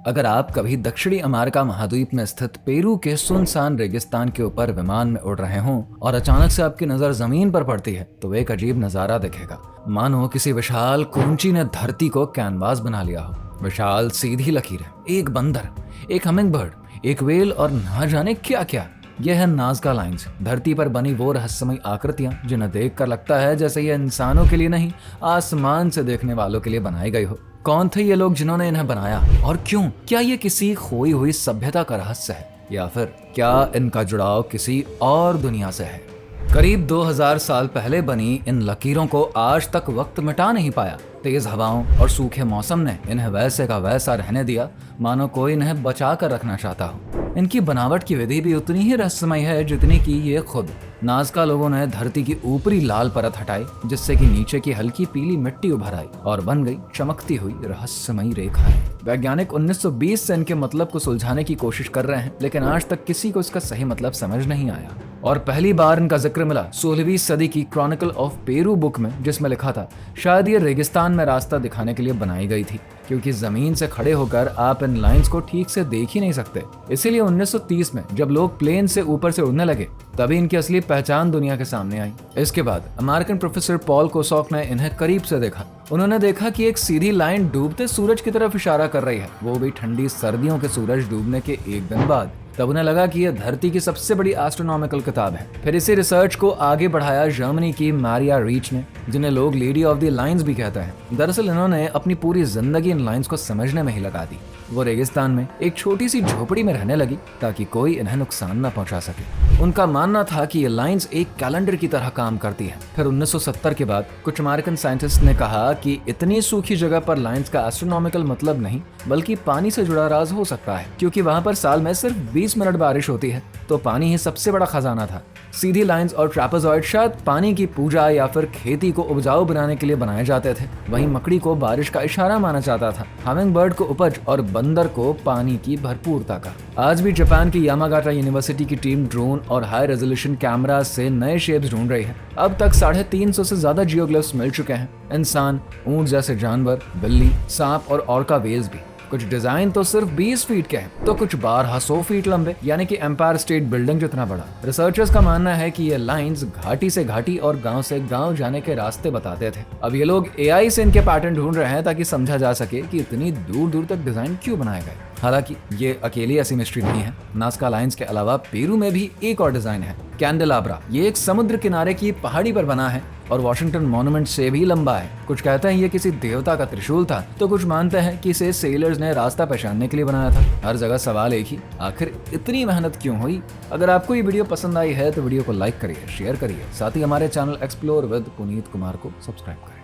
अगर आप कभी दक्षिणी अमेरिका महाद्वीप में स्थित पेरू के सुनसान रेगिस्तान के ऊपर विमान में उड़ रहे हों और अचानक से आपकी नजर जमीन पर पड़ती है तो एक अजीब नजारा दिखेगा। मानो किसी विशाल कुंची ने धरती को कैनवास बना लिया हो। विशाल सीधी लकीरें, एक बंदर, एक हमिंगबर्ड, एक व्हेल और ना जाने क्या क्या। यह है नाज़का लाइंस, धरती पर बनी वो रहस्यमयी आकृतियां जिन्हें देखकर लगता है जैसे ये इंसानों के लिए नहीं, आसमान से देखने वालों के लिए बनाई गई हो। कौन थे ये लोग जिन्होंने इन्हें बनाया और क्यों? क्या ये किसी खोई हुई सभ्यता का रहस्य है या फिर क्या इनका जुड़ाव किसी और दुनिया से है? करीब 2000 साल पहले बनी इन लकीरों को आज तक वक्त मिटा नहीं पाया। तेज हवाओं और सूखे मौसम ने इन्हें वैसे का वैसा रहने दिया, मानो कोई इन्हें बचा कर रखना चाहता हो। इनकी बनावट की विधि भी उतनी ही रहस्यमय है जितनी की ये खुद। नाज़का लोगों ने धरती की ऊपरी लाल परत हटाई, जिससे कि नीचे की हल्की पीली मिट्टी उभर आई और बन गई चमकती हुई रहस्यमयी रेखाएं। वैज्ञानिक 1920 से इनके मतलब को सुलझाने की कोशिश कर रहे हैं, लेकिन आज तक किसी को इसका सही मतलब समझ नहीं आया। और पहली बार इनका जिक्र मिला 16वीं सदी की क्रॉनिकल ऑफ पेरू बुक में, जिसमें लिखा था शायद ये रेगिस्तान में रास्ता दिखाने के लिए बनाई गई थी, क्योंकि जमीन से खड़े होकर आप इन लाइंस को ठीक से देख ही नहीं सकते। इसीलिए 1930 में जब लोग प्लेन से ऊपर से उड़ने लगे तभी इनकी असली पहचान दुनिया के सामने आई। इसके बाद अमेरिकन प्रोफेसर पॉल कोसॉक ने इन्हें करीब से देखा। उन्होंने देखा कि एक सीधी लाइन डूबते सूरज की तरफ इशारा कर रही है, वो भी ठंडी सर्दियों के सूरज डूबने के एक दिन बाद। तब उन्हें लगा कि यह धरती की सबसे बड़ी एस्ट्रोनॉमिकल किताब है। फिर इसी रिसर्च को आगे बढ़ाया जर्मनी की मारिया रीच ने, जिन्हें लोग लेडी ऑफ द लाइंस भी कहते हैं। दरअसल इन्होंने अपनी पूरी जिंदगी इन लाइंस को समझने में ही लगा दी। वो रेगिस्तान में एक छोटी सी झोपड़ी में रहने लगी ताकि कोई इन्हें नुकसान न पहुंचा सके। उनका मानना था कि ये लाइंस एक कैलेंडर की तरह काम करती है। फिर 1970 के बाद कुछ अमेरिकन साइंटिस्ट ने कहा कि इतनी सूखी जगह पर लाइंस का एस्ट्रोनॉमिकल मतलब नहीं बल्कि पानी से जुड़ा राज हो सकता है, क्योंकि वहां पर साल में सिर्फ 20 मिनट बारिश होती है, तो पानी ही सबसे बड़ा खजाना था। सीधी लाइंस और ट्रैपेजॉइड शायद पानी की पूजा या फिर खेती को उपजाऊ बनाने के लिए बनाए जाते थे। वहीं मकड़ी को बारिश का इशारा माना जाता था, हमिंगबर्ड को उपज और बंदर को पानी की भरपूरता का। आज भी जापान की यामागाटा यूनिवर्सिटी की टीम ड्रोन और हाई रेजोल्यूशन कैमरा से नए शेप्स ढूंढ रही है। अब तक 350 से ज्यादा जियोग्लिफ्स मिल चुके हैं। इंसान, ऊंट जैसे जानवर, बिल्ली, सांप और ऑर्का वेल्स भी। कुछ डिजाइन तो सिर्फ 20 फीट के हैं तो कुछ 1200 फीट लंबे, यानी कि एम्पायर स्टेट बिल्डिंग जितना बड़ा। रिसर्चर्स का मानना है कि ये लाइंस घाटी से घाटी और गांव से गांव जाने के रास्ते बताते थे। अब ये लोग एआई से इनके पैटर्न ढूंढ रहे हैं ताकि समझा जा सके कि इतनी दूर दूर तक डिजाइन क्यों बनाए गए। हालांकि ये अकेली ऐसी मिस्ट्री नहीं है। नाज़का लाइंस के अलावा पेरू में भी एक और डिजाइन है, कैंडेलाब्रा। ये एक समुद्र किनारे की पहाड़ी पर बना है और वॉशिंगटन मॉन्यूमेंट से भी लंबा है। कुछ कहते हैं ये किसी देवता का त्रिशूल था, तो कुछ मानते हैं कि इसे सेलर्स ने रास्ता पहचानने के लिए बनाया था। हर जगह सवाल एक ही, आखिर इतनी मेहनत क्यों हुई? अगर आपको ये वीडियो पसंद आई है तो वीडियो को लाइक करिए, शेयर करिए, साथ ही हमारे channel explore with Puneet Kumar को सब्सक्राइब करें।